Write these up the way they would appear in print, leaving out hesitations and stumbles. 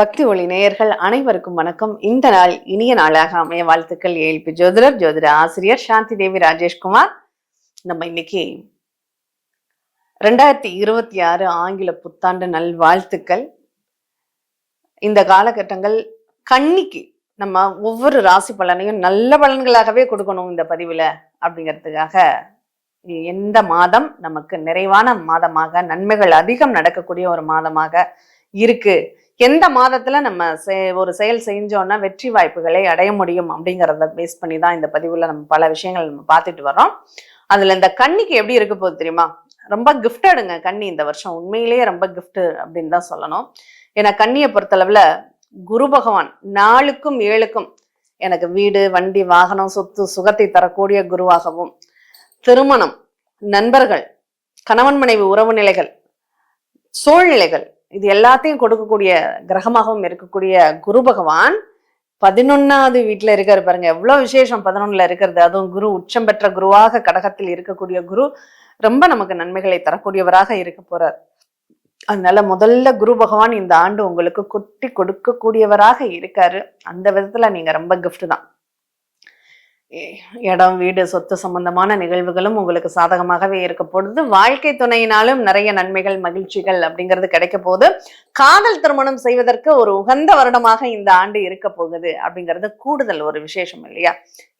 பக்தி ஒளி நேயர்கள் அனைவருக்கும் வணக்கம். இந்த நாள் இனிய நாளாக அமைய வாழ்த்துக்கள். ஏழ்பி ஜோதிடர் ஜோதிட ஆசிரியர் சாந்தி தேவி ராஜேஷ்குமார். நம்ம இன்னைக்கு 2026 ஆங்கில புத்தாண்டு நல்வாழ்த்துக்கள். இந்த காலகட்டங்கள் கன்னிக்கு நம்ம ஒவ்வொரு ராசி பலனையும் நல்ல பலன்களாகவே கொடுக்கணும் இந்த பதிவுல அப்படிங்கிறதுக்காக எந்த மாதம் நமக்கு நிறைவான மாதமாக நன்மைகள் அதிகம் நடக்கக்கூடிய ஒரு மாதமாக இருக்கு, எந்த மாதத்துல நம்ம ஒரு செயல் செஞ்சோம்னா வெற்றி வாய்ப்புகளை அடைய முடியும் அப்படிங்கிறத பேஸ் பண்ணி தான் இந்த பதிவுல நம்ம பல விஷயங்கள் நம்ம பார்த்துட்டு வர்றோம். அதுல இந்த கன்னிக்கு எப்படி இருக்க போகுது தெரியுமா? ரொம்ப கிஃப்டடுங்க கன்னி இந்த வருஷம், உண்மையிலேயே ரொம்ப கிஃப்ட் அப்படின்னு தான் சொல்லணும். ஏன்னா கன்னியை பொறுத்தளவுல குரு பகவான் 4க்கும் 7க்கும் எனக்கு வீடு, வண்டி, வாகனம், சொத்து, சுகத்தை தரக்கூடிய குருவாகவும், திருமணம், நண்பர்கள், கணவன் மனைவி உறவு நிலைகள், சூழ்நிலைகள், இது எல்லாத்தையும் கொடுக்கக்கூடிய கிரகமாகவும் இருக்கக்கூடிய குரு பகவான் 11வது வீட்டுல இருக்காரு. பாருங்க எவ்வளவு விசேஷம் 11ல இருக்கிறது. அதுவும் குரு உச்சம் பெற்ற குருவாக கடகத்தில் இருக்கக்கூடிய குரு ரொம்ப நமக்கு நன்மைகளை தரக்கூடியவராக இருக்க போறார். அதனால முதல்ல குரு பகவான் இந்த ஆண்டு உங்களுக்கு கொட்டி கொடுக்கக்கூடியவராக இருக்காரு. அந்த விதத்துல நீங்க ரொம்ப கிஃப்ட் தான். இடம், வீடு, சொத்து சம்பந்தமான நிகழ்வுகளும் உங்களுக்கு சாதகமாகவே இருக்க போகுது. வாழ்க்கை துணையினாலும் நிறைய நன்மைகள், மகிழ்ச்சிகள் அப்படிங்கிறது கிடைக்க போகுது. காதல் திருமணம் செய்வதற்கு ஒரு உகந்த வருடமாக இந்த ஆண்டு இருக்க போகுது அப்படிங்கிறது கூடுதல் ஒரு விசேஷம் இல்லையா?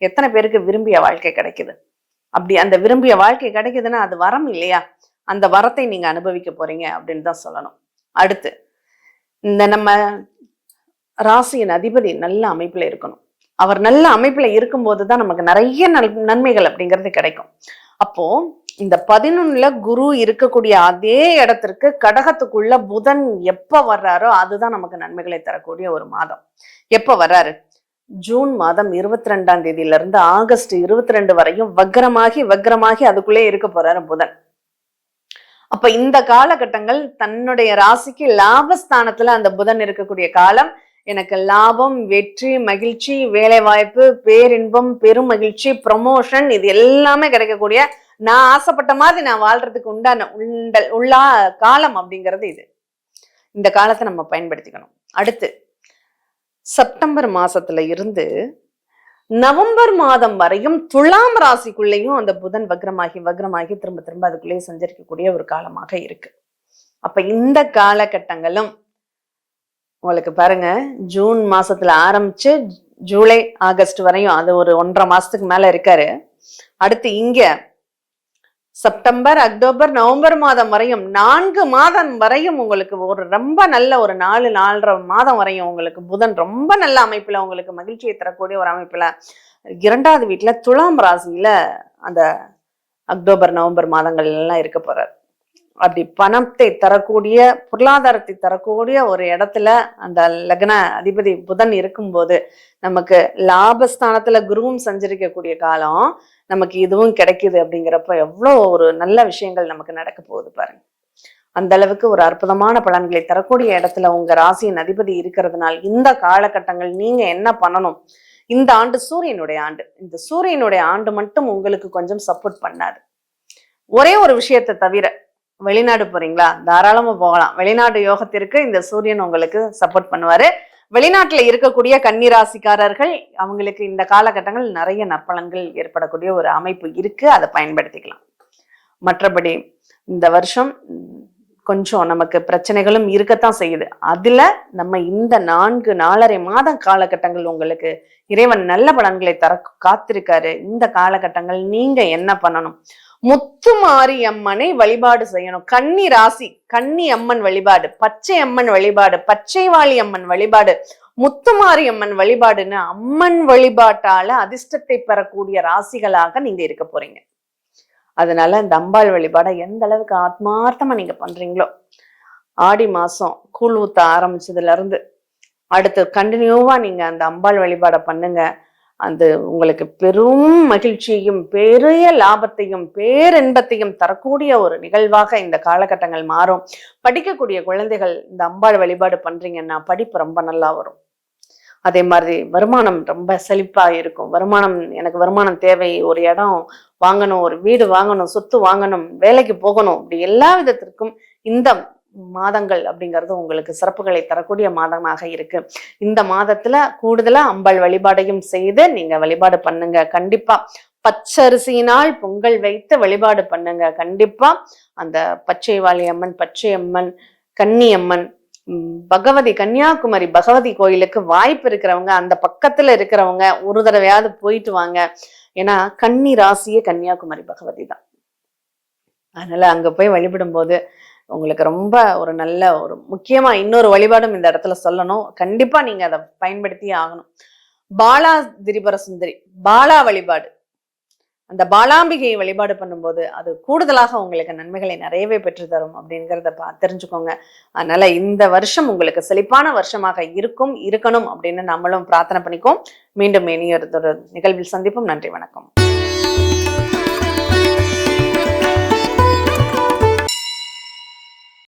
எத்தனை பேருக்கு விரும்பிய வாழ்க்கை கிடைக்குது? அப்படி அந்த விரும்பிய வாழ்க்கை கிடைக்குதுன்னா அது வரம் இல்லையா? அந்த வரத்தை நீங்க அனுபவிக்க போறீங்க அப்படின்னு தான் சொல்லணும். அடுத்து இந்த நம்ம ராசியின் அதிபதி நல்ல அமைப்புல இருக்கணும். அவர் நல்ல அமைப்புல இருக்கும்போதுதான் நமக்கு நிறைய நன்மைகள் அப்படிங்கிறது கிடைக்கும். அப்போ இந்த 11ல குரு இருக்கக்கூடிய அதே இடத்திற்கு கடகத்துக்குள்ள புதன் எப்ப வர்றாரோ அதுதான் நமக்கு நன்மைகளை தரக்கூடிய ஒரு மாதம். எப்ப வர்றாரு? ஜூன் மாதம் 22ஆம் தேதியில இருந்து ஆகஸ்ட் 22 வரையும் வக்ரமாகி அதுக்குள்ளே இருக்க போறாரு புதன். அப்ப இந்த காலகட்டங்கள் தன்னுடைய ராசிக்கு லாபஸ்தானத்துல அந்த புதன் இருக்கக்கூடிய காலம் எனக்கு லாபம், வெற்றி, மகிழ்ச்சி, வேலை வாய்ப்பு, பேரின்பம், பெரும் மகிழ்ச்சி, ப்ரமோஷன், இது எல்லாமே கிடைக்கக்கூடிய, நான் ஆசைப்பட்ட மாதிரி நான் வாழ்றதுக்கு உண்டான உள்ளா காலம் அப்படிங்கிறது இது. இந்த காலத்தை நம்ம பயன்படுத்திக்கணும். அடுத்து செப்டம்பர் மாசத்துல இருந்து நவம்பர் மாதம் வரையும் துலாம் ராசிக்குள்ளேயும் அந்த புதன் வக்ரமாகி திரும்ப அதுக்குள்ளேயே சஞ்சரிக்கக்கூடிய ஒரு காலமாக இருக்கு. அப்ப இந்த காலகட்டங்களும் உங்களுக்கு பாருங்க, ஜூன் மாசத்துல ஆரம்பிச்சு ஜூலை, ஆகஸ்ட் வரையும், அது ஒரு 1.5 மாசத்துக்கு மேல இருக்காரு. அடுத்து இங்க செப்டம்பர், அக்டோபர், நவம்பர் மாதம் வரையும் 4 மாதம் வரையும் உங்களுக்கு ஒரு ரொம்ப நல்ல ஒரு 4.5 மாதம் வரையும் உங்களுக்கு புதன் ரொம்ப நல்ல அமைப்புல உங்களுக்கு மகிழ்ச்சியை தரக்கூடிய ஒரு அமைப்புல 2வது வீட்டுல துலாம் ராசியில அந்த அக்டோபர், நவம்பர் மாதங்கள் எல்லாம் இருக்க போறார். அப்படி பணத்தை தரக்கூடிய, பொருளாதாரத்தை தரக்கூடிய ஒரு இடத்துல அந்த லக்ன அதிபதி புதன் இருக்கும்போது நமக்கு லாபஸ்தானத்துல குருவும் சஞ்சரிக்கக்கூடிய காலம் நமக்கு இதுவும் கிடைக்குது. அப்படிங்கிறப்ப எவ்வளவு ஒரு நல்ல விஷயங்கள் நமக்கு நடக்க போகுது பாருங்க. அந்த அளவுக்கு ஒரு அற்புதமான பலன்களை தரக்கூடிய இடத்துல உங்க ராசியின் அதிபதி இருக்கிறதுனால இந்த காலகட்டங்கள் நீங்க என்ன பண்ணணும்? இந்த ஆண்டு சூரியனுடைய ஆண்டு. இந்த சூரியனுடைய ஆண்டு மட்டும் உங்களுக்கு கொஞ்சம் சப்போர்ட் பண்ணாது. ஒரே ஒரு விஷயத்தை தவிர, வெளிநாடு போறீங்களா? தாராளமா போகலாம். வெளிநாடு யோகத்திற்கு இந்த சூரியன் உங்களுக்கு சப்போர்ட் பண்ணுவாரு. வெளிநாட்டுல இருக்கக்கூடிய கன்னிராசிக்காரர்கள் அவங்களுக்கு இந்த காலகட்டங்கள் நிறைய நற்பலன்கள் ஏற்படக்கூடிய ஒரு அமைப்பு இருக்கு. அதை பயன்படுத்திக்கலாம். மற்றபடி இந்த வருஷம் கொஞ்சம் நமக்கு பிரச்சனைகளும் இருக்கத்தான் செய்யுது. அதுல நம்ம இந்த 4.5 மாத காலகட்டங்கள் உங்களுக்கு இறைவன் நல்ல பலன்களை தர காத்திருக்காரு. இந்த காலகட்டங்கள் நீங்க என்ன பண்ணணும்? முத்துமாரி அம்மனை வழிபாடு செய்யணும். கன்னி ராசி, கன்னி அம்மன் வழிபாடு, பச்சை அம்மன் வழிபாடு, பச்சைவாளி அம்மன் வழிபாடு, முத்துமாரி அம்மன் வழிபாடுன்னு அம்மன் வழிபாட்டால அதிர்ஷ்டத்தை பெறக்கூடிய ராசிகளாக நீங்க இருக்க போறீங்க. அதனால இந்த அம்பாள் வழிபாடை எந்த அளவுக்கு ஆத்மார்த்தமா நீங்க பண்றீங்களோ, ஆடி மாசம் கூழ் ஊத்த ஆரம்பிச்சதுல இருந்து அடுத்து கண்டினியூவா நீங்க அந்த அம்பாள் வழிபாடை பண்ணுங்க. அது உங்களுக்கு பெரும் மகிழ்ச்சியையும் பெரிய லாபத்தையும் பேரின்பத்தையும் தரக்கூடிய ஒரு நிகழ்வாக இந்த காலகட்டங்கள் மாறும். படிக்கக்கூடிய குழந்தைகள் இந்த அம்பாள் வழிபாடு பண்றீங்கன்னா படிப்பு ரொம்ப நல்லா வரும். அதே மாதிரி வருமானம் ரொம்ப செழிப்பா இருக்கும். எனக்கு வருமானம் தேவை, ஒரு இடம் வாங்கணும், ஒரு வீடு வாங்கணும், சொத்து வாங்கணும், வேலைக்கு போகணும், இப்படி எல்லா விதத்திற்கும் இந்த மாதங்கள் அப்படிங்கிறது உங்களுக்கு சிறப்புகளை தரக்கூடிய மாதமாக இருக்கு. இந்த மாதத்துல கூடுதலா அம்பாள் வழிபாடையும் செய்து நீங்க வழிபாடு பண்ணுங்க. கண்டிப்பா பச்சரிசியினால் பொங்கல் வைத்து வழிபாடு பண்ணுங்க. கண்டிப்பா அந்த பச்சை வாழி அம்மன், பச்சை அம்மன், கன்னி அம்மன், பகவதி, கன்னியாகுமரி பகவதி கோயிலுக்கு வாய்ப்பு இருக்கிறவங்க, அந்த பக்கத்துல இருக்கிறவங்க ஒரு தடவையாவது போயிட்டு வாங்க. ஏன்னா கன்னி ராசியே கன்னியாகுமரி பகவதி தான். அதனால அங்க போய் வழிபடும் போது உங்களுக்கு ரொம்ப ஒரு நல்ல ஒரு முக்கியமா இன்னொரு வழிபாடும் இந்த இடத்துல சொல்லணும். கண்டிப்பா நீங்க அதை பயன்படுத்தியே ஆகணும். பாலா திரிபுர சுந்தரி பாலா வழிபாடு, அந்த பாலாம்பிகையை வழிபாடு பண்ணும்போது அது கூடுதலாக உங்களுக்கு நன்மைகளை நிறையவே பெற்று தரும் அப்படிங்கிறத தெரிஞ்சுக்கோங்க. அதனால இந்த வருஷம் உங்களுக்கு செழிப்பான வருஷமாக இருக்கணும் அப்படின்னு நம்மளும் பிரார்த்தனை பண்ணிக்கோம். மீண்டும் இனியொரு நிகழ்வில் சந்திப்போம். நன்றி, வணக்கம்.